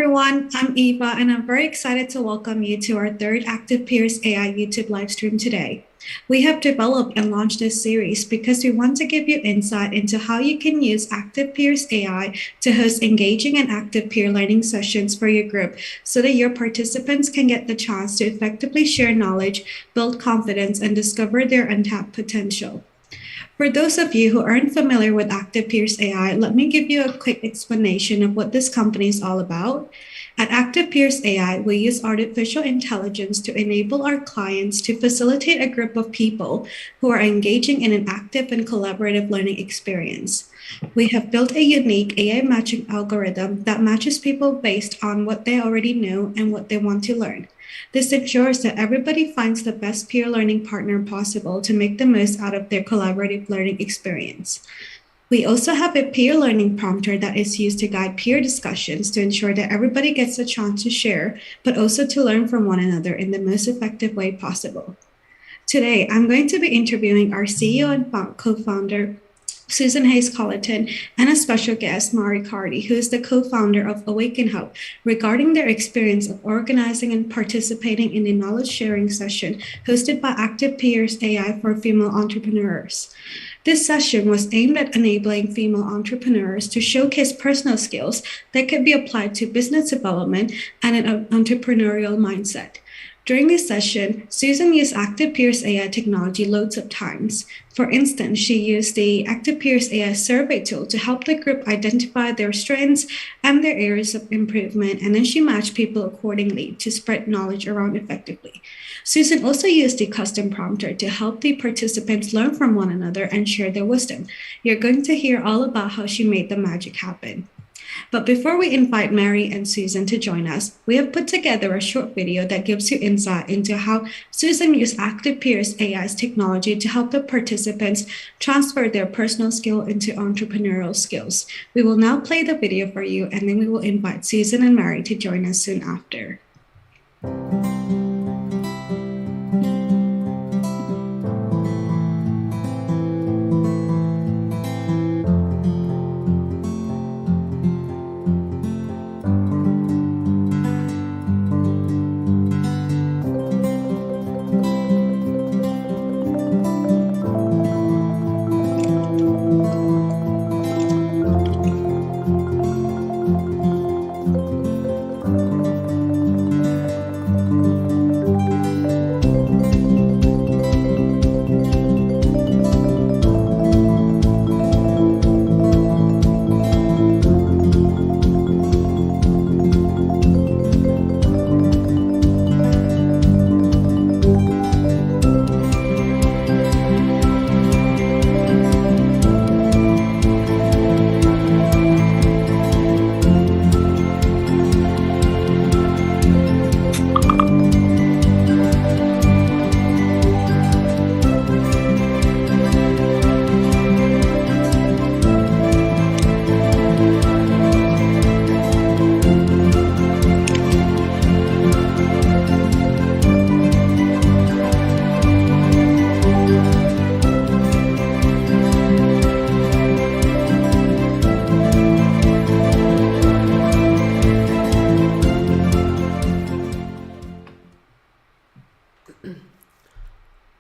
everyone, I'm Eva, and I'm very excited to welcome you to our third Active Peers AI YouTube livestream today. We have developed and launched this series because we want to give you insight into how you can use Active Peers AI to host engaging and active peer learning sessions for your group so that your participants can get the chance to effectively share knowledge, build confidence, and discover their untapped potential. For those of you who aren't familiar with Active Peers AI, let me give you a quick explanation of what this company is all about. At Active Peers AI, we use artificial intelligence to enable our clients to facilitate a group of people who are engaging in an active and collaborative learning experience. We have built a unique AI matching algorithm that matches people based on what they already know and what they want to learn. This ensures that everybody finds the best peer learning partner possible to make the most out of their collaborative learning experience. We also have a peer learning prompter that is used to guide peer discussions to ensure that everybody gets a chance to share, but also to learn from one another in the most effective way possible. Today, I'm going to be interviewing our CEO and co-founder, Susan HayesCulleton, and a special guest, Mary Carty, who is the co-founder of AwakenHub, regarding their experience of organizing and participating in a knowledge-sharing session hosted by Active Peers AI for female entrepreneurs. This session was aimed at enabling female entrepreneurs to showcase personal skills that could be applied to business development and an entrepreneurial mindset. During this session, Susan used Active Peers AI technology loads of times. For instance, she used the Active Peers AI survey tool to help the group identify their strengths and their areas of improvement, and then she matched people accordingly to spread knowledge around effectively. Susan also used the custom prompter to help the participants learn from one another and share their wisdom. You're going to hear all about how she made the magic happen. But before we invite Mary and Susan to join us, we have put together a short video that gives you insight into how Susan used Active Peers AI's technology to help the participants transfer their personal skill into entrepreneurial skills. We will now play the video for you, and then we will invite Susan and Mary to join us soon after.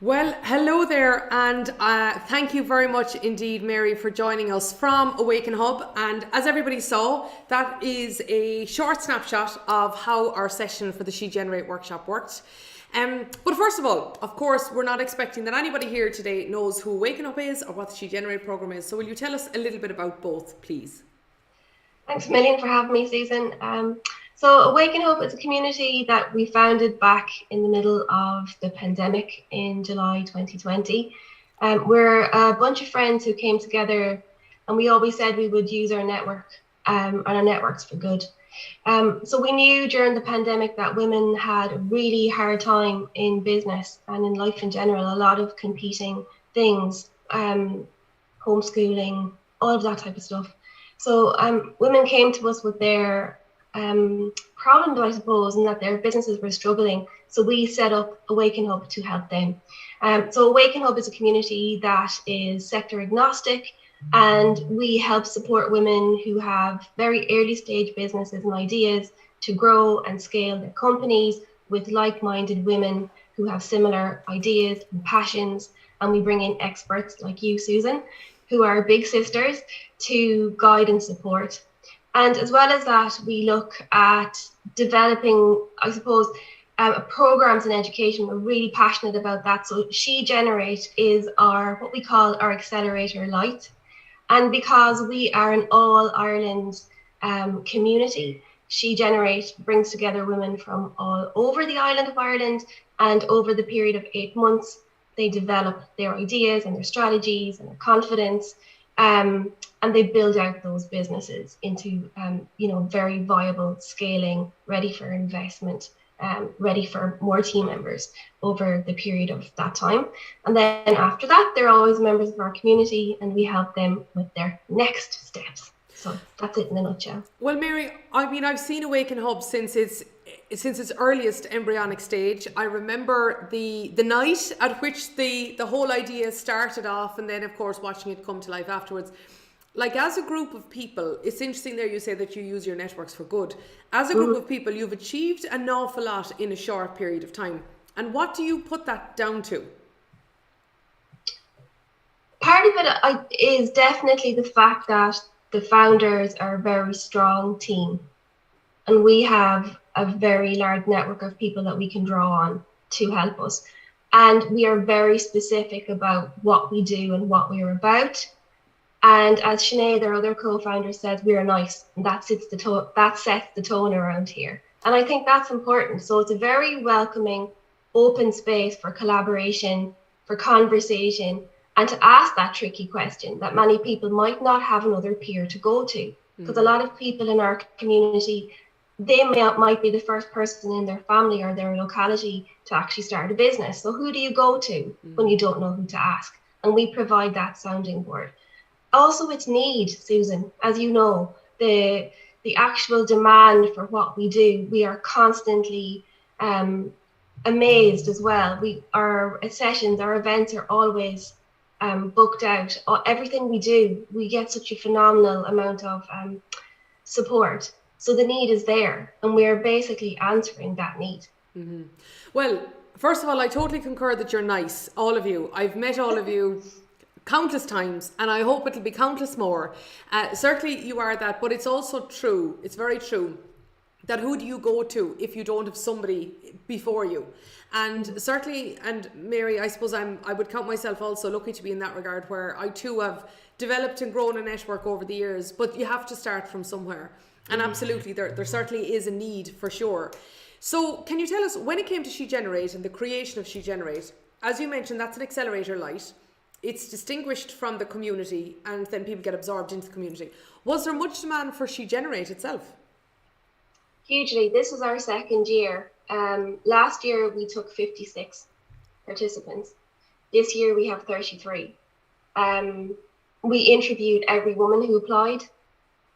Well, hello there, and thank you very much indeed, Mary, for joining us from AwakenHub. And as everybody saw, that is a short snapshot of how our session for the SheGenerate workshop worked. But first of all, of course, we're not expecting that anybody here today knows who AwakenHub is or what the SheGenerate program is. So will you tell us a little bit about both, please? Thanks a million for having me, Susan. So AwakenHub is a community that we founded back in the middle of the pandemic in July 2020. We're a bunch of friends who came together, and we always said we would use our network and our networks for good. So we knew during the pandemic that women had a really hard time in business and in life in general, a lot of competing things, homeschooling, all of that type of stuff. So women came to us with their problems, I suppose, and that their businesses were struggling. So we set up AwakenHub to help them. So AwakenHub is a community that is sector agnostic, and we help support women who have very early stage businesses and ideas to grow and scale their companies with like-minded women who have similar ideas and passions. And we bring in experts like you, Susan, who are big sisters, to guide and support. And as well as that, we look at developing, I suppose, programs in education. We're really passionate about that. So SheGenerate is what we call our accelerator light. And because we are an all Ireland community, SheGenerate brings together women from all over the island of Ireland, and over the period of 8 months, they develop their ideas and their strategies and their confidence, and they build out those businesses into, very viable, scaling, ready for investment, ready for more team members over the period of that time. And then after that, they're always members of our community, and we help them with their next steps. So that's it in a nutshell. Well, Mary, I mean, I've seen AwakenHub since its earliest embryonic stage. I remember the night at which the whole idea started off, and then of course watching it come to life afterwards. Like, as a group of people, it's interesting there you say that you use your networks for good. As a group of people, you've achieved an awful lot in a short period of time. And what do you put that down to? Part of it is definitely the fact that the founders are a very strong team, and we have a very large network of people that we can draw on to help us. And we are very specific about what we do and what we are about. And as Sinead, our other co-founder, says, we are nice, and that sets the tone around here. And I think that's important. So it's a very welcoming, open space for collaboration, for conversation, and to ask that tricky question that many people might not have another peer to go to. Because a lot of people in our community, they might be the first person in their family or their locality to actually start a business. So who do you go to when you don't know who to ask? And we provide that sounding board. Also, it's need, Susan, as you know, the actual demand for what we do, we are constantly amazed as well. Our sessions, our events are always booked out. Everything we do, we get such a phenomenal amount of support. So the need is there, and we're basically answering that need. Mm-hmm. Well, first of all, I totally concur that you're nice, all of you. I've met all of you countless times, and I hope it'll be countless more. Certainly you are that, but it's also true, it's very true, that who do you go to if you don't have somebody before you? And certainly, and Mary, I suppose I would count myself also lucky to be in that regard, where I too have developed and grown a network over the years, but you have to start from somewhere. And absolutely, there certainly is a need for sure. So can you tell us, when it came to SheGenerate and the creation of SheGenerate, as you mentioned, that's an accelerator light. It's distinguished from the community, and then people get absorbed into the community. Was there much demand for SheGenerate itself? Hugely. This is our second year. Last year we took 56 participants. This year we have 33. We interviewed every woman who applied,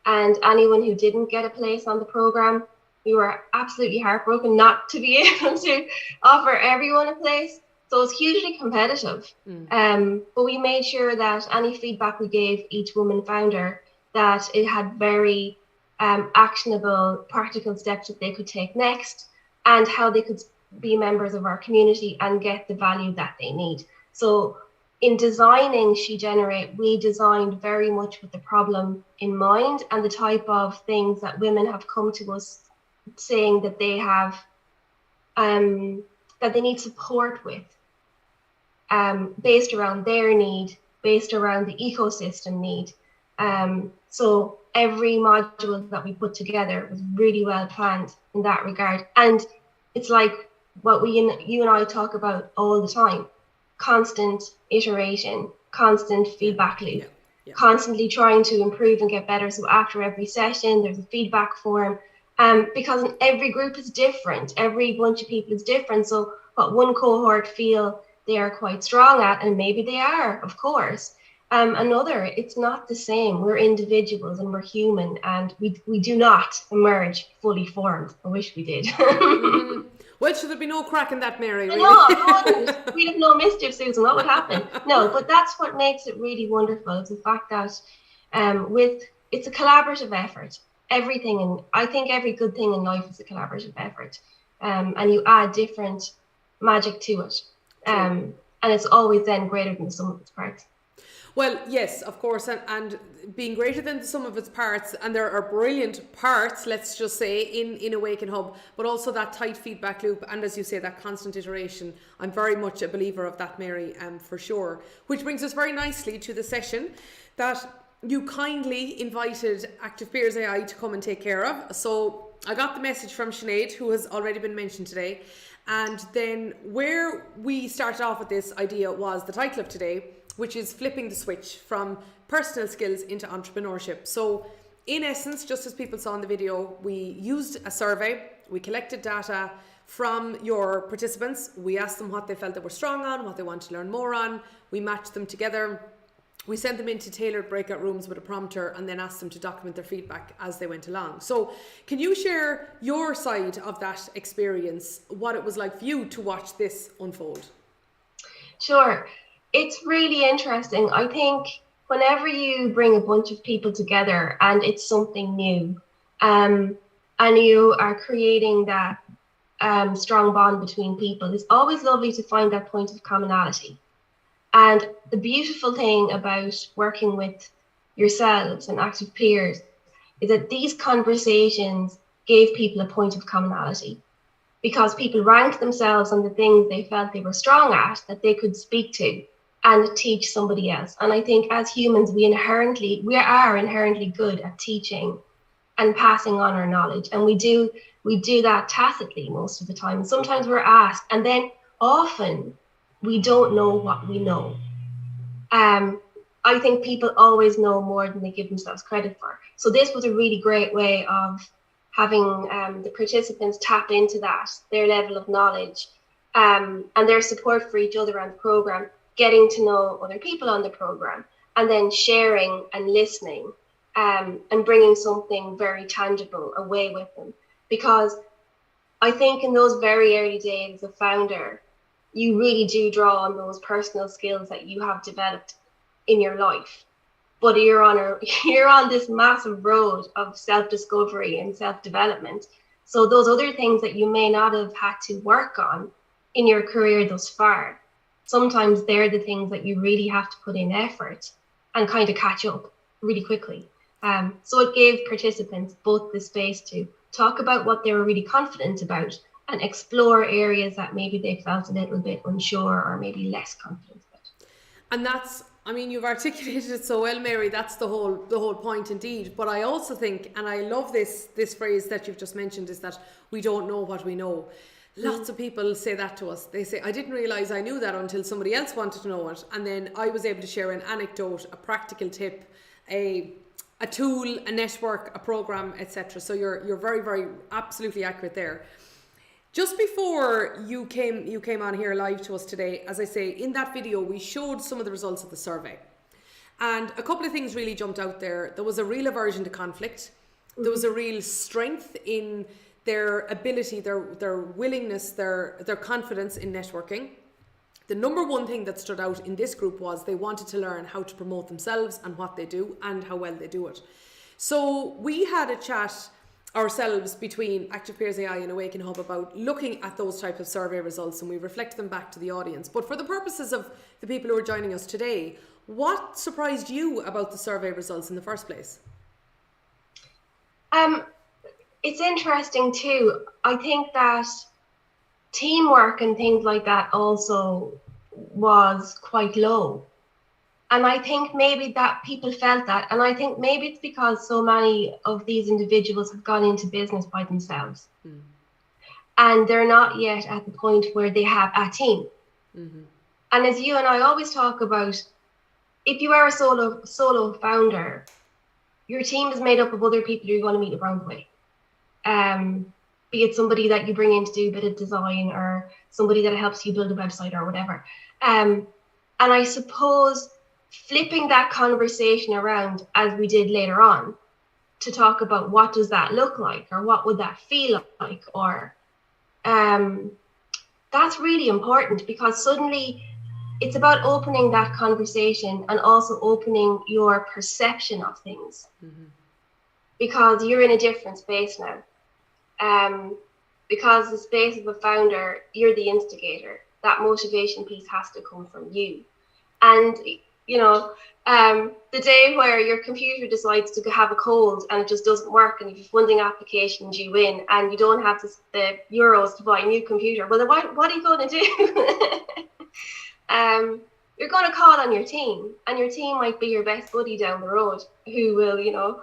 and anyone who didn't get a place on the program. We were absolutely heartbroken not to be able to offer everyone a place. So it's hugely competitive. But we made sure that any feedback we gave each woman founder, that it had very actionable, practical steps that they could take next, and how they could be members of our community and get the value that they need. So in designing SheGenerate, we designed very much with the problem in mind, and the type of things that women have come to us saying that they have, that they need support with, based around their need, based around the ecosystem need. So every module that we put together was really well planned in that regard. And it's like what you and I talk about all the time: constant iteration, constant feedback loop, constantly trying to improve and get better. So after every session, there's a feedback form, because every group is different. Every bunch of people is different. So what one cohort feel they are quite strong at, and maybe they are, of course, another, it's not the same. We're individuals and we're human, and we do not emerge fully formed. I wish we did. Well, should there be no crack in that, Mary? Really? No, we'd have no mischief, Susan. What would happen? No, but that's what makes it really wonderful. It's the fact that it's a collaborative effort. everything, and I think every good thing in life is a collaborative effort, and you add different magic to it, and it's always then greater than the sum of its parts. Well, yes, of course, and being greater than the sum of its parts, and there are brilliant parts, let's just say, in AwakenHub, but also that tight feedback loop, and as you say, that constant iteration. I'm very much a believer of that, Mary, for sure. Which brings us very nicely to the session that you kindly invited Active Peers AI to come and take care of. So I got the message from Sinead, who has already been mentioned today, and then where we started off with this idea was the title of today, which is flipping the switch from personal skills into entrepreneurship. So in essence, just as people saw in the video, we used a survey, we collected data from your participants, we asked them what they felt they were strong on, what they wanted to learn more on, we matched them together, we sent them into tailored breakout rooms with a prompter, and then asked them to document their feedback as they went along. So can you share your side of that experience, what it was like for you to watch this unfold? Sure. It's really interesting. I think whenever you bring a bunch of people together and it's something new, and you are creating that strong bond between people, it's always lovely to find that point of commonality. And the beautiful thing about working with yourselves and Active Peers is that these conversations gave people a point of commonality, because people ranked themselves on the things they felt they were strong at, that they could speak to and teach somebody else. And I think as humans, we are inherently good at teaching and passing on our knowledge. And we do that tacitly most of the time. Sometimes we're asked, and then often we don't know what we know. I think people always know more than they give themselves credit for. So this was a really great way of having the participants tap into that, their level of knowledge, and their support for each other on the program, getting to know other people on the program, and then sharing and listening, and bringing something very tangible away with them. Because I think in those very early days as a founder, you really do draw on those personal skills that you have developed in your life. But you're on this massive road of self-discovery and self-development. So those other things that you may not have had to work on in your career thus far, sometimes they're the things that you really have to put in effort and kind of catch up really quickly. So it gave participants both the space to talk about what they were really confident about and explore areas that maybe they felt a little bit unsure or maybe less confident about. And that's, I mean, you've articulated it so well, Mary. That's the whole point indeed. But I also think, and I love this phrase that you've just mentioned, is that we don't know what we know. Lots of people say that to us. They say, I didn't realize I knew that until somebody else wanted to know it. And then I was able to share an anecdote, a practical tip, a tool, a network, a program, etc. So you're very, very absolutely accurate there. Just before you came on here live to us today, as I say, in that video, we showed some of the results of the survey. And a couple of things really jumped out there. There was a real aversion to conflict. There was a real strength in their ability, their willingness, their confidence in networking. The number one thing that stood out in this group was they wanted to learn how to promote themselves and what they do and how well they do it. So we had a chat ourselves between Active Peers AI and AwakenHub about looking at those types of survey results, and we reflect them back to the audience. But for the purposes of the people who are joining us today, what surprised you about the survey results in the first place? It's interesting too. I think that teamwork and things like that also was quite low. And I think maybe that people felt that. And I think maybe it's because so many of these individuals have gone into business by themselves. Mm. And they're not yet at the point where they have a team. Mm-hmm. And as you and I always talk about, if you are a solo founder, your team is made up of other people you're going to meet around the way. Be it somebody that you bring in to do a bit of design, or somebody that helps you build a website or whatever. And I suppose flipping that conversation around, as we did later on, to talk about what does that look like, or what would that feel like, or that's really important, because suddenly it's about opening that conversation and also opening your perception of things. Mm-hmm. because you're in a different space now. Because the space of a founder, you're the instigator. That motivation piece has to come from you. And, you know, the day where your computer decides to have a cold and it just doesn't work, and you have funding application due in and you don't have the euros to buy a new computer, well, then what are you going to do? You're going to call on your team, and your team might be your best buddy down the road who will, you know,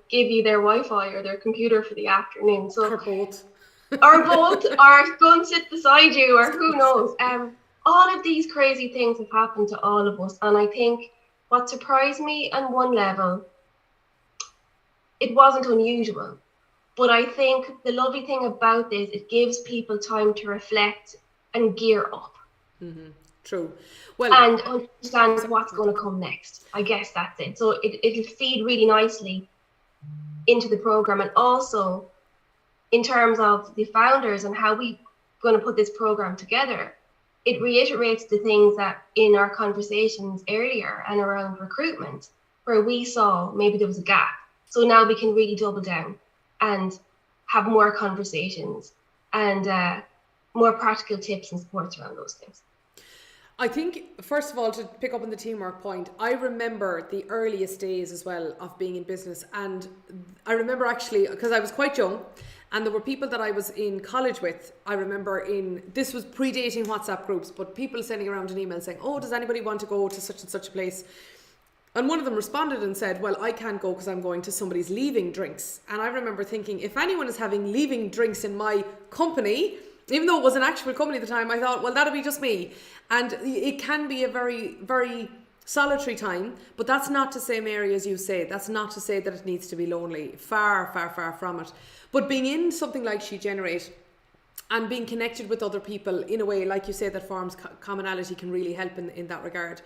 give you their Wi-Fi or their computer for the afternoon. So, or both. or both, or go and sit beside you, or who knows. All of these crazy things have happened to all of us. And I think what surprised me on one level, it wasn't unusual. But I think the lovely thing about this, it gives people time to reflect and gear up. Mm-hmm. True. Well, and understand what's going to come next. I guess that's it. So it'll feed really nicely into the program. And also in terms of the founders and how we're going to put this program together, it reiterates the things that in our conversations earlier and around recruitment, where we saw maybe there was a gap. So now we can really double down and have more conversations and more practical tips and supports around those things. I think, first of all, to pick up on the teamwork point, I remember the earliest days as well of being in business. And I remember actually, because I was quite young, and there were people that I was in college with. I remember this was predating WhatsApp groups, but people sending around an email saying, oh, does anybody want to go to such and such a place? And one of them responded and said, well, I can't go because I'm going to somebody's leaving drinks. And I remember thinking, if anyone is having leaving drinks in my company, even though it was an actual company at the time, I thought, well, that'll be just me. And it can be a very, very solitary time, but that's not to say, Mary, as you say, that's not to say that it needs to be lonely. Far, far, far from it. But being in something like SheGenerate and being connected with other people in a way, like you say, that forms commonality can really help in that regard.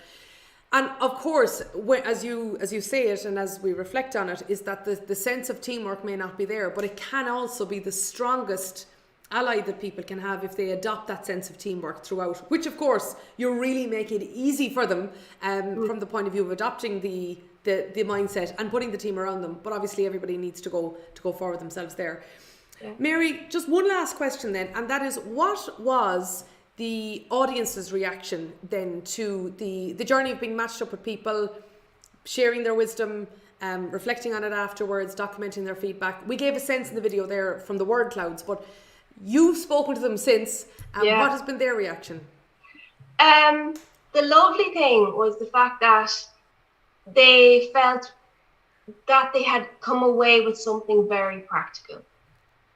And of course, as you say it and as we reflect on it, is that the sense of teamwork may not be there, but it can also be the strongest ally that people can have if they adopt that sense of teamwork throughout, which of course you really make it easy for them from the point of view of adopting the mindset and putting the team around them. But obviously everybody needs to go forward themselves there. Yeah. Mary, just one last question then, and that is, what was the audience's reaction then to the journey of being matched up with people, sharing their wisdom, reflecting on it afterwards, documenting their feedback? We gave a sense in the video there from the word clouds, but you've spoken to them since. What has been their reaction? The lovely thing was the fact that they felt that they had come away with something very practical,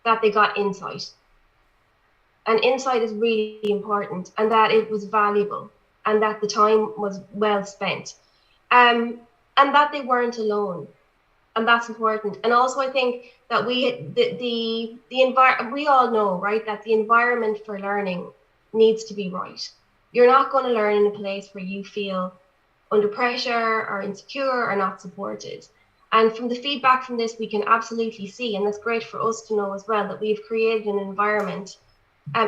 that they got insight. And insight is really important, and that it was valuable, and that the time was well spent, and that they weren't alone. And that's important. And also, I think that the environment, we all know, right, that the environment for learning needs to be right. You're not going to learn in a place where you feel under pressure or insecure or not supported. And from the feedback from this, we can absolutely see, and that's great for us to know as well, that we've created an environment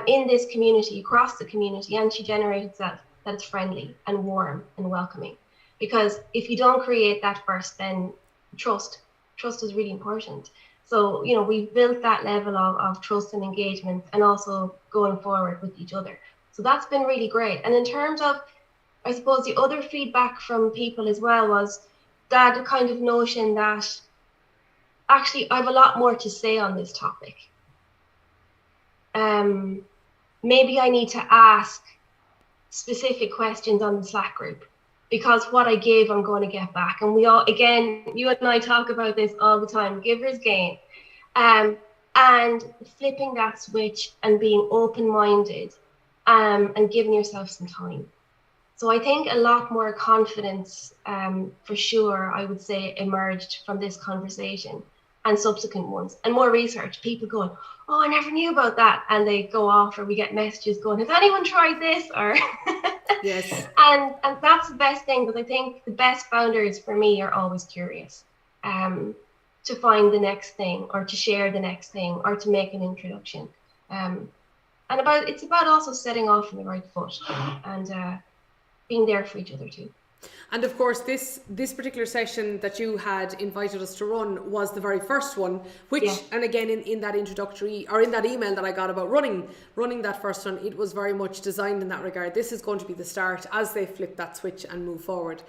in this community, across the community, and SheGenerate itself, that it's friendly and warm and welcoming. Because if you don't create that first, then trust is really important. So, you know, we've built that level of trust and engagement, and also going forward with each other. So that's been really great. And in terms of, I suppose, the other feedback from people as well was that kind of notion that actually I have a lot more to say on this topic. Maybe I need to ask specific questions on the Slack group, because what I give, I'm going to get back. And we all, again, you and I talk about this all the time, givers gain. And flipping that switch and being open-minded and giving yourself some time. So I think a lot more confidence, for sure, I would say, emerged from this conversation and subsequent ones, and more research. People going, oh, I never knew about that. And they go off, or we get messages going, has anyone tried this? Or yes. And that's the best thing, because I think the best founders for me are always curious to find the next thing, or to share the next thing, or to make an introduction. And it's about also setting off on the right foot and being there for each other too. And of course, this particular session that you had invited us to run was the very first one, which, and again, in that introductory, or in that email that I got about running that first one, it was very much designed in that regard. This is going to be the start as they flip that switch and move forward.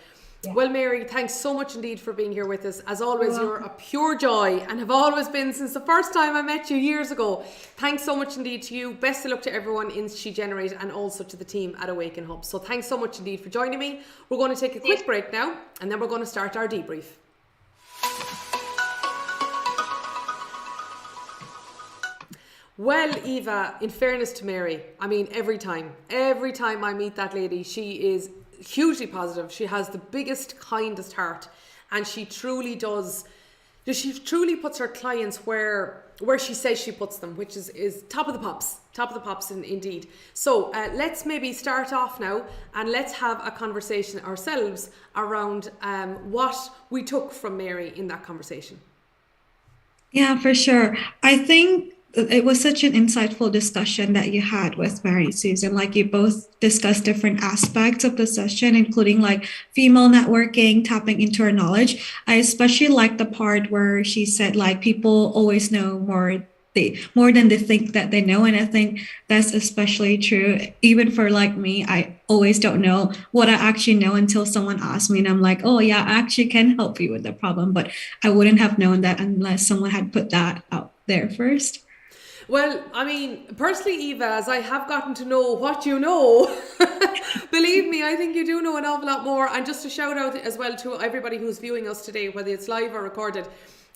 Yeah. Well, Mary, thanks so much indeed for being here with us. As always, you're a pure joy and have always been since the first time I met you years ago. Thanks so much indeed to you. Best of luck to everyone in SheGenerate and also to the team at AwakenHub. So thanks so much indeed for joining me. We're going to take a quick break now and then we're going to start our debrief. Well, Eva, in fairness to Mary, I mean, every time I meet that lady, she is hugely positive. She has the biggest, kindest heart, and she truly does. She truly puts her clients where she says she puts them, which is top of the pops indeed. So let's maybe start off now and let's have a conversation ourselves around what we took from Mary in that conversation. Yeah, for sure. I think it was such an insightful discussion that you had with Mary and Susan. Like, you both discussed different aspects of the session, including like female networking, tapping into her knowledge. I especially liked the part where she said like people always know more than they think that they know. And I think that's especially true. Even for like me, I always don't know what I actually know until someone asks me and I'm like, oh yeah, I actually can help you with the problem. But I wouldn't have known that unless someone had put that out there first. Well, I mean, personally, Eva, as I have gotten to know what you know, believe me, I think you do know an awful lot more. And just a shout out as well to everybody who's viewing us today, whether it's live or recorded.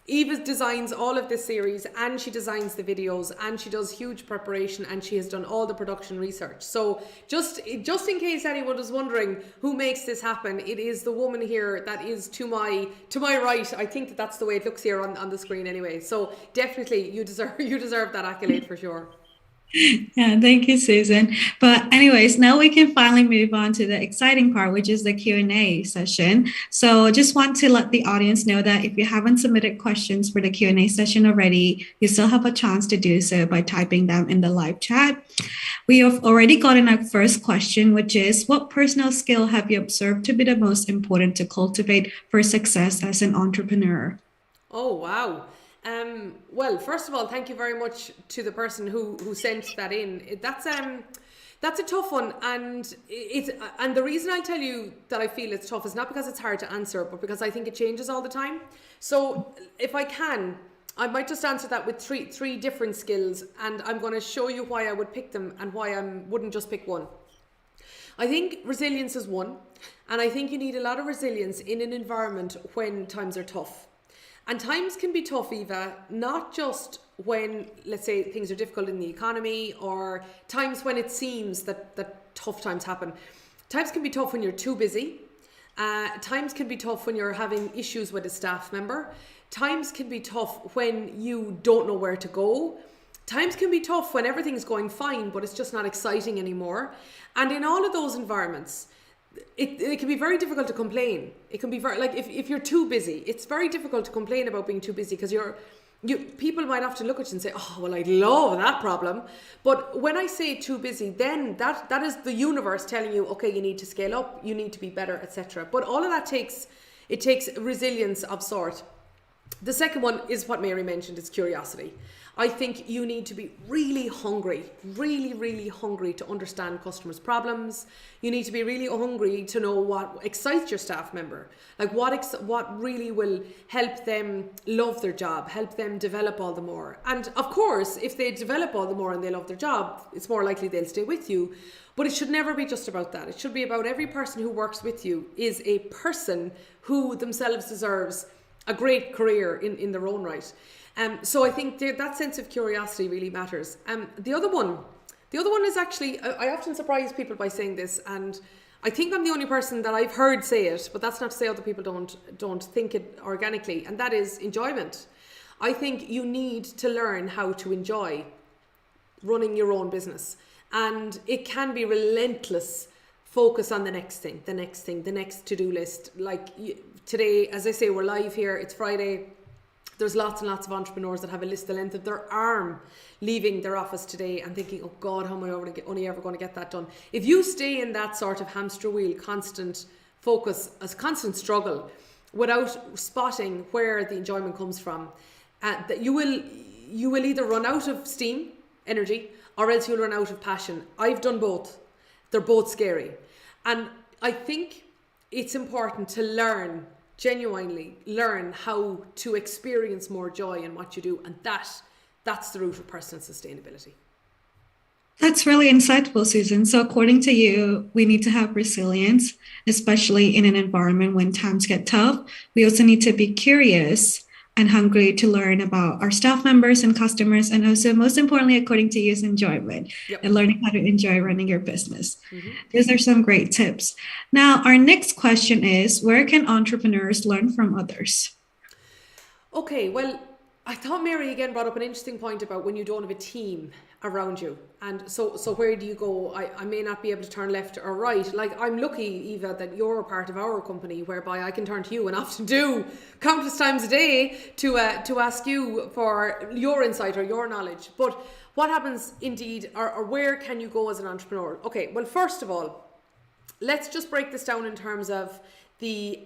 Eva designs all of this series and she designs the videos and she does huge preparation and she has done all the production research. So just in case anyone was wondering who makes this happen, it is the woman here that is to my right. I think that's the way it looks here on the screen anyway. So definitely you deserve that accolade for sure. Yeah, thank you, Susan. But anyways, now we can finally move on to the exciting part, which is the Q&A session. So just want to let the audience know that if you haven't submitted questions for the Q&A session already, you still have a chance to do so by typing them in the live chat. We have already gotten our first question, which is, what personal skill have you observed to be the most important to cultivate for success as an entrepreneur? Oh, wow. Well, first of all, thank you very much to the person who sent that in. That's a tough one, and the reason I tell you that I feel it's tough is not because it's hard to answer, but because I think it changes all the time. So if I can, I might just answer that with three different skills, and I'm going to show you why I would pick them and why I wouldn't just pick one. I think resilience is one, and I think you need a lot of resilience in an environment when times are tough. And times can be tough, Eva, not just when, let's say, things are difficult in the economy or times when it seems that tough times happen. Times can be tough when you're too busy. Times can be tough when you're having issues with a staff member. Times can be tough when you don't know where to go. Times can be tough when everything's going fine, but it's just not exciting anymore. And in all of those environments, it can be very difficult to complain. It can be very, like, if you're too busy, it's very difficult to complain about being too busy because people might have to look at you and say, oh, well, I'd love that problem. But when I say too busy, then that is the universe telling you, okay, you need to scale up, you need to be better, etc. But all of that takes resilience of sort. The second one is what Mary mentioned, is curiosity. I think you need to be really hungry, really, really hungry to understand customers' problems. You need to be really hungry to know what excites your staff member, like what really will help them love their job, help them develop all the more. And of course, if they develop all the more and they love their job, it's more likely they'll stay with you. But it should never be just about that. It should be about every person who works with you is a person who themselves deserves a great career in their own right. So I think that sense of curiosity really matters. The other one is actually, I often surprise people by saying this, and I think I'm the only person that I've heard say it, but that's not to say other people don't think it organically, and that is enjoyment. I think you need to learn how to enjoy running your own business, and it can be relentless focus on the next thing, the next to-do list. Like today, as I say, we're live here, it's Friday. There's lots and lots of entrepreneurs that have a list the length of their arm leaving their office today and thinking, oh God, how am I only ever going to get that done? If you stay in that sort of hamster wheel, constant focus, a constant struggle, without spotting where the enjoyment comes from, that you will either run out of steam, energy, or else you'll run out of passion. I've done both. They're both scary. And I think it's important to genuinely learn how to experience more joy in what you do. And that's the root of personal sustainability. That's really insightful, Susan. So according to you, we need to have resilience, especially in an environment when times get tough. We also need to be curious and hungry to learn about our staff members and customers, and also, most importantly, according to you, is enjoyment. Yep. And learning how to enjoy running your business. Mm-hmm. Those are some great tips. Now, our next question is, where can entrepreneurs learn from others? Okay, well, I thought Mary again brought up an interesting point about when you don't have a team around you. And so where do you go? I may not be able to turn left or right. Like, I'm lucky, Eva, that you're a part of our company, whereby I can turn to you, and often do countless times a day, to ask you for your insight or your knowledge. But what happens indeed, or where can you go as an entrepreneur? Okay, well, first of all, let's just break this down in terms of the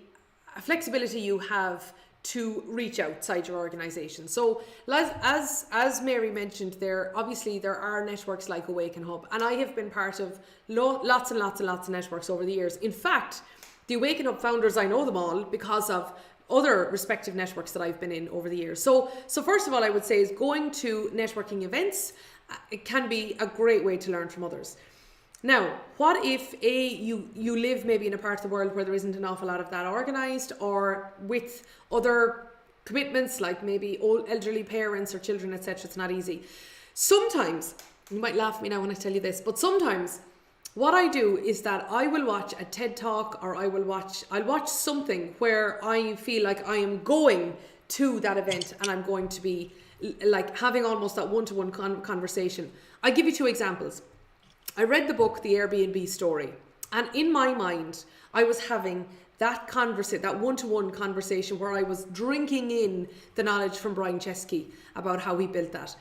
flexibility you have to reach outside your organization. So as Mary mentioned, there are networks like AwakenHub, and I have been part of lots and lots of networks over the years. In fact, the AwakenHub founders, I know them all because of other respective networks that I've been in over the years. So first of all, I would say is going to networking events. It can be a great way to learn from others. Now, what if you live maybe in a part of the world where there isn't an awful lot of that organised, or with other commitments like maybe old elderly parents or children, etc. It's not easy. Sometimes, you might laugh at me now when I tell you this, but sometimes what I do is that I will watch a TED Talk, or I'll watch something where I feel like I am going to that event and I'm going to be like having almost that one-to-one conversation. I'll give you two examples. I read the book, The Airbnb Story, and in my mind, I was having that one-to-one conversation where I was drinking in the knowledge from Brian Chesky about how he built that.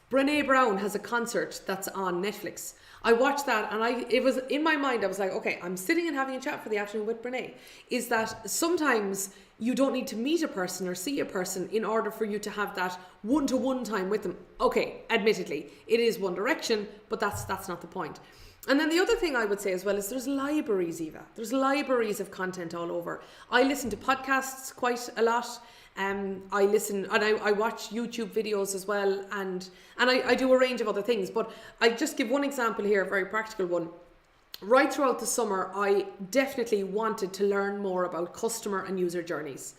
Brené Brown has a concert that's on Netflix. I watched that, and it was in my mind, I was like, okay, I'm sitting and having a chat for the afternoon with Brené. Is that sometimes you don't need to meet a person or see a person in order for you to have that one-to-one time with them. Okay, admittedly, it is one direction, but that's not the point. And then the other thing I would say as well is there's libraries, Eva. There's libraries of content all over. I listen to podcasts quite a lot. I listen and I watch YouTube videos as well, and I do a range of other things. But I just give one example here, a very practical one. Right throughout the summer, I definitely wanted to learn more about customer and user journeys.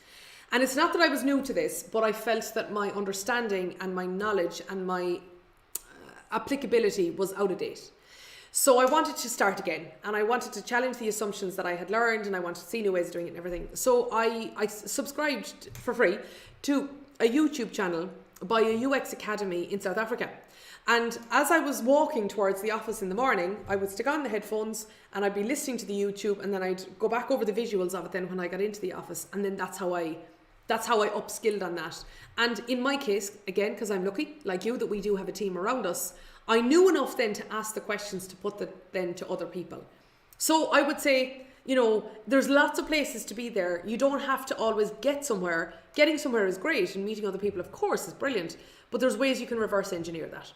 And it's not that I was new to this, but I felt that my understanding and my knowledge and my applicability was out of date. So I wanted to start again, and I wanted to challenge the assumptions that I had learned, and I wanted to see new ways of doing it and everything. So I subscribed for free to a YouTube channel by a UX Academy in South Africa. And as I was walking towards the office in the morning, I would stick on the headphones and I'd be listening to the YouTube, and then I'd go back over the visuals of it then when I got into the office. And then that's how I upskilled on that. And in my case, again, because I'm lucky, like you, that we do have a team around us, I knew enough then to ask the questions to put that then to other people. So I would say, there's lots of places to be there. You don't have to always get somewhere. Getting somewhere is great, and meeting other people, of course, is brilliant. But there's ways you can reverse engineer that.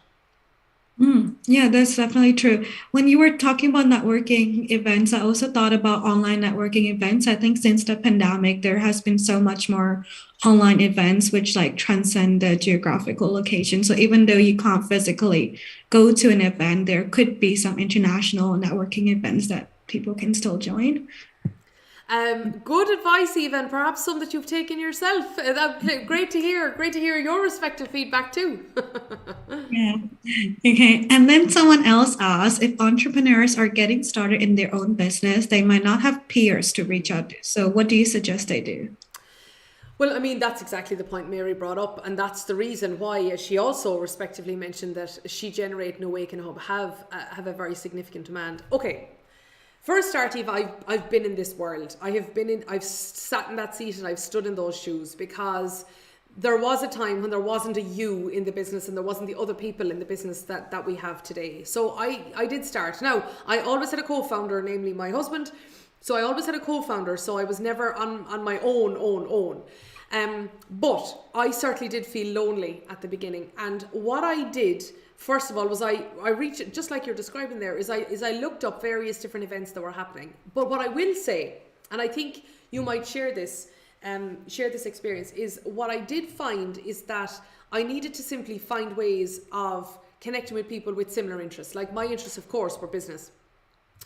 Yeah, that's definitely true. When you were talking about networking events, I also thought about online networking events. I think since the pandemic, there has been so much more online events which like transcend the geographical location. So even though you can't physically go to an event, there could be some international networking events that people can still join. Good advice, Eva, and perhaps some that you've taken yourself. Great to hear. Great to hear your respective feedback too. Yeah. Okay. And then someone else asked, if entrepreneurs are getting started in their own business, they might not have peers to reach out to. So what do you suggest they do? Well, I mean, that's exactly the point Mary brought up, and that's the reason why she also respectively mentioned that SheGenerate and AwakenHub have a very significant demand. Okay. For a start, Eva, I've been in this world. I've sat in that seat and I've stood in those shoes, because there was a time when there wasn't a you in the business and there wasn't the other people in the business that we have today. So I did start. Now, I always had a co-founder, namely my husband. So I always had a co-founder, so I was never on my own. But I certainly did feel lonely at the beginning. And what I did, first of all, was I reached, just like you're describing there, is I looked up various different events that were happening. But what I will say, and I think you might share this experience, is what I did find is that I needed to simply find ways of connecting with people with similar interests. Like my interests, of course, were business.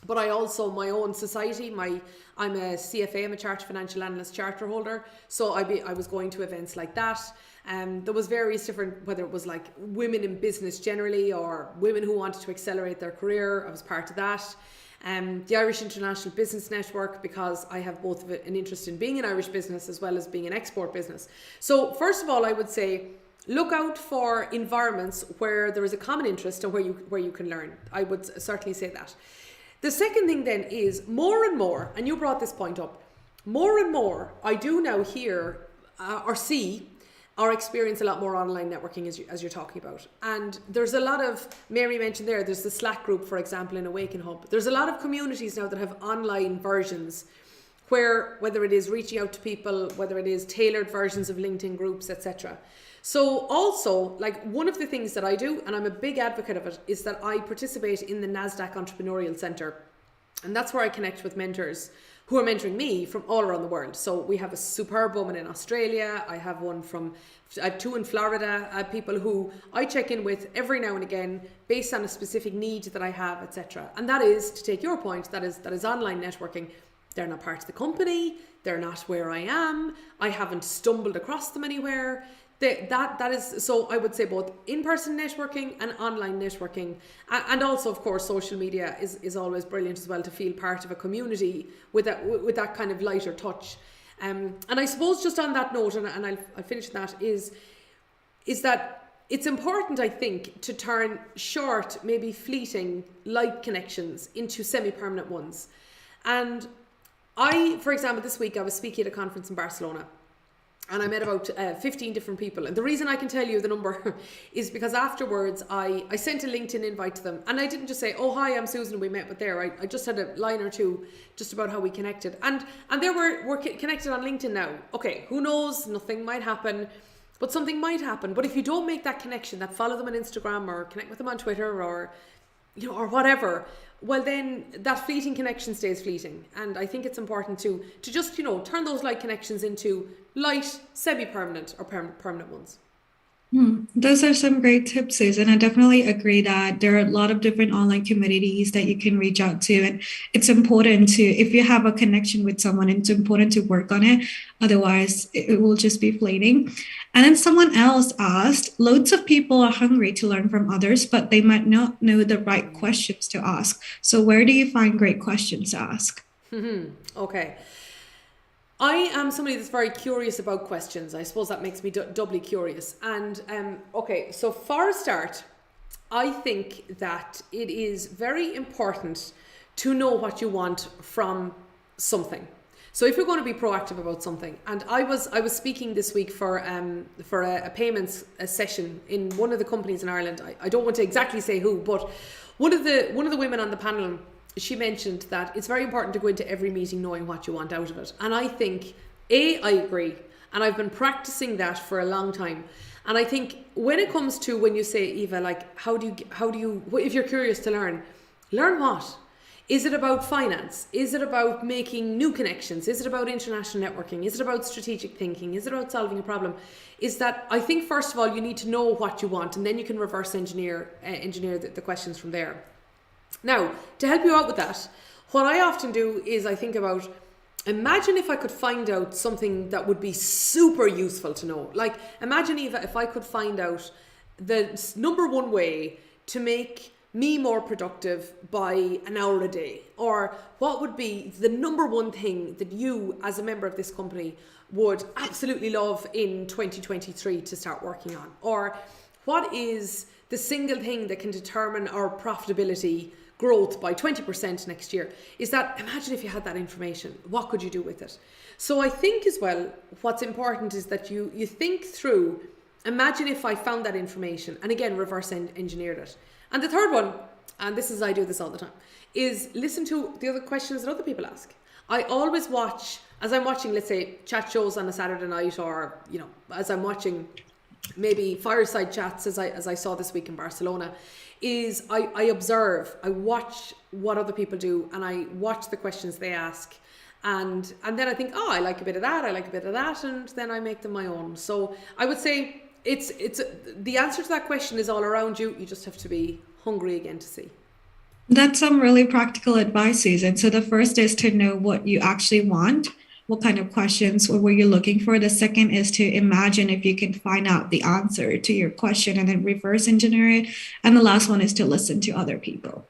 But I also, my own society, I'm a CFA, I'm a Chartered Financial Analyst charter holder. So I was going to events like that. There was various different, whether it was like women in business generally or women who wanted to accelerate their career. I was part of that. The Irish International Business Network, because I have both an interest in being an Irish business as well as being an export business. So first of all, I would say, look out for environments where there is a common interest and where you can learn. I would certainly say that. The second thing then is more and more, and you brought this point up, more and more I do now hear or see or experience a lot more online networking as you're talking about. And there's a lot of, Mary mentioned there's the Slack group, for example, in AwakenHub. There's a lot of communities now that have online versions where, whether it is reaching out to people, whether it is tailored versions of LinkedIn groups, etc. So also, like one of the things that I do, and I'm a big advocate of it, is that I participate in the NASDAQ Entrepreneurial Center. And that's where I connect with mentors who are mentoring me from all around the world. So we have a superb woman in Australia. I have two in Florida, people who I check in with every now and again based on a specific need that I have, etc. And that is, to take your point, that is online networking. They're not part of the company. They're not where I am. I haven't stumbled across them anywhere. That is, so I would say both in-person networking and online networking, and also of course social media is always brilliant as well, to feel part of a community with that kind of lighter touch. And I suppose just on that note, and I'll finish that, is that it's important, I think, to turn short, maybe fleeting, light connections into semi-permanent ones. And for example, this week I was speaking at a conference in Barcelona. And I met about 15 different people. And the reason I can tell you the number is because afterwards I sent a LinkedIn invite to them. And I didn't just say, oh, hi, I'm Susan, we met with there. I just had a line or two just about how we connected. And there we're connected on LinkedIn now. Okay, who knows? Nothing might happen, but something might happen. But if you don't make that connection, that follow them on Instagram or connect with them on Twitter or whatever, well then that fleeting connection stays fleeting. And I think it's important to just, turn those light connections into light, semi-permanent or permanent ones. Those are some great tips, Susan. I definitely agree that there are a lot of different online communities that you can reach out to. And it's important to, if you have a connection with someone, it's important to work on it. Otherwise, it will just be fleeting. And then someone else asked, loads of people are hungry to learn from others, but they might not know the right questions to ask. So where do you find great questions to ask? Okay. I am somebody that's very curious about questions. I suppose that makes me doubly curious. And so for a start, I think that it is very important to know what you want from something. So if you're going to be proactive about something, and I was speaking this week for a payments session in one of the companies in Ireland. I don't want to exactly say who, but one of the women on the panel, she mentioned that it's very important to go into every meeting knowing what you want out of it. And I think, I agree. And I've been practicing that for a long time. And I think when it comes to, when you say, Eva, like, how do you, if you're curious to learn what? Is it about finance? Is it about making new connections? Is it about international networking? Is it about strategic thinking? Is it about solving a problem? Is that, I think, first of all, you need to know what you want, and then you can reverse engineer the questions from there. Now, to help you out with that, what I often do is I think about, imagine if I could find out something that would be super useful to know. Like, imagine, Eva, if I could find out the number one way to make me more productive by an hour a day, or what would be the number one thing that you as a member of this company would absolutely love in 2023 to start working on, or what is the single thing that can determine our profitability growth by 20% next year. Is that, imagine if you had that information, what could you do with it? So I think as well, what's important is that you think through, imagine if I found that information, and again, reverse engineered it. And the third one, and I do this all the time, is listen to the other questions that other people ask. I always watch, as I'm watching, let's say, chat shows on a Saturday night, or, you know, as I'm watching maybe fireside chats, as I saw this week in Barcelona, is I observe, I watch what other people do, and I watch the questions they ask. And then I think, oh, I like a bit of that, I like a bit of that, and then I make them my own. So I would say it's the answer to that question is all around you. You just have to be hungry again to see. That's some really practical advice, Susan. So the first is to know what you actually want, what kind of questions or what you're looking for. The second is to imagine if you can find out the answer to your question and then reverse engineer it. And the last one is to listen to other people.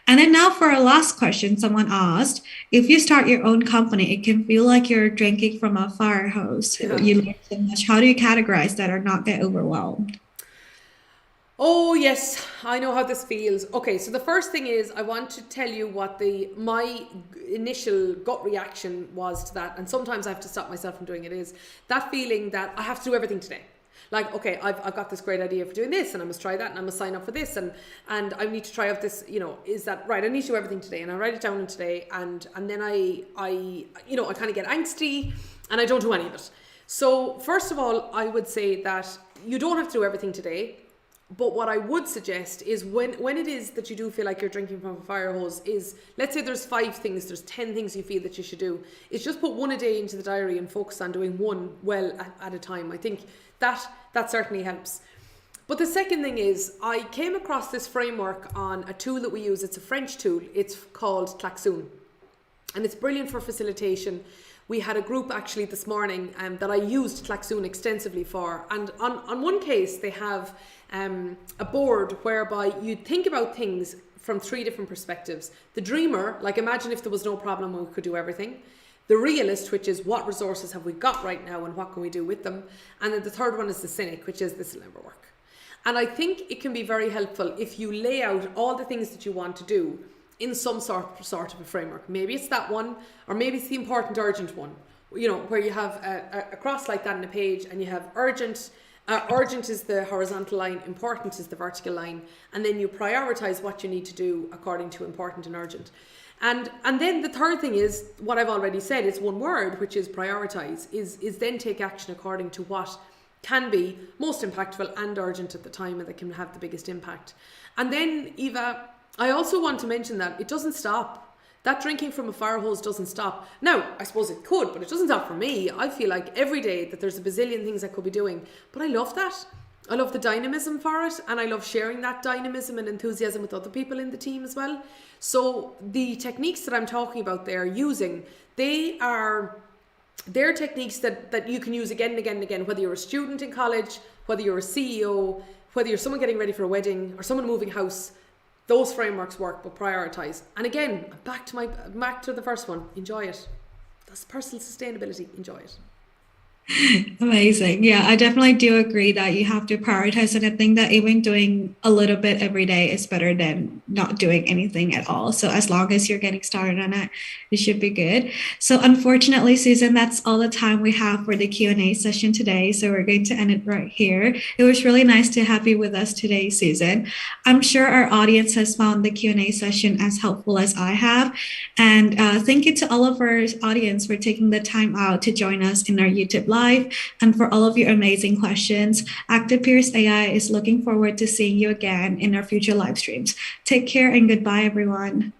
And then now for our last question, someone asked, if you start your own company, it can feel like you're drinking from a fire hose. Yeah. You learn so much. How do you categorize that or not get overwhelmed? Oh, yes, I know how this feels. Okay, so the first thing is I want to tell you what my initial gut reaction was to that. And sometimes I have to stop myself from doing it, is that feeling that I have to do everything today. Like, okay, I've got this great idea for doing this, and I must try that, and I must sign up for this, and I need to try out this, you know, is that right? I need to do everything today, and I write it down today, and then I you know, I kind of get angsty, and I don't do any of it. So first of all, I would say that you don't have to do everything today. But what I would suggest is when it is that you do feel like you're drinking from a fire hose, is, let's say there's 5 things, there's 10 things you feel that you should do, is just put one a day into the diary and focus on doing one well at a time. I think that certainly helps. But the second thing is, I came across this framework on a tool that we use. It's a French tool. It's called Klaxoon, and it's brilliant for facilitation. We had a group actually this morning that I used Klaxoon extensively for. And on one case, they have a board whereby you think about things from 3 different perspectives. The dreamer, like imagine if there was no problem and we could do everything. The realist, which is what resources have we got right now and what can we do with them. And then the third one is the cynic, which is this will never work. And I think it can be very helpful if you lay out all the things that you want to do in some sort of a framework. Maybe it's that one, or maybe it's the important, urgent one, you know, where you have a cross like that in a page, and you have urgent is the horizontal line, important is the vertical line, and then you prioritize what you need to do according to important and urgent. And then the third thing is what I've already said, it's one word, which is prioritize, is then take action according to what can be most impactful and urgent at the time, and that can have the biggest impact. And then, Eva, I also want to mention that it doesn't stop. That drinking from a fire hose doesn't stop. Now, I suppose it could, but it doesn't stop for me. I feel like every day that there's a bazillion things I could be doing, but I love that. I love the dynamism for it, and I love sharing that dynamism and enthusiasm with other people in the team as well. So the techniques that I'm talking about there using, they're techniques that you can use again and again and again, whether you're a student in college, whether you're a CEO, whether you're someone getting ready for a wedding or someone moving house. Those frameworks work, but prioritize. And again, back to the first one, enjoy it. That's personal sustainability, enjoy it. Amazing. Yeah, I definitely do agree that you have to prioritize. And I think that even doing a little bit every day is better than not doing anything at all. So as long as you're getting started on it, it should be good. So unfortunately, Susan, that's all the time we have for the Q&A session today. So we're going to end it right here. It was really nice to have you with us today, Susan. I'm sure our audience has found the Q&A session as helpful as I have. And thank you to all of our audience for taking the time out to join us in our YouTube Live, and for all of your amazing questions. Active Peers AI is looking forward to seeing you again in our future live streams. Take care and goodbye, everyone.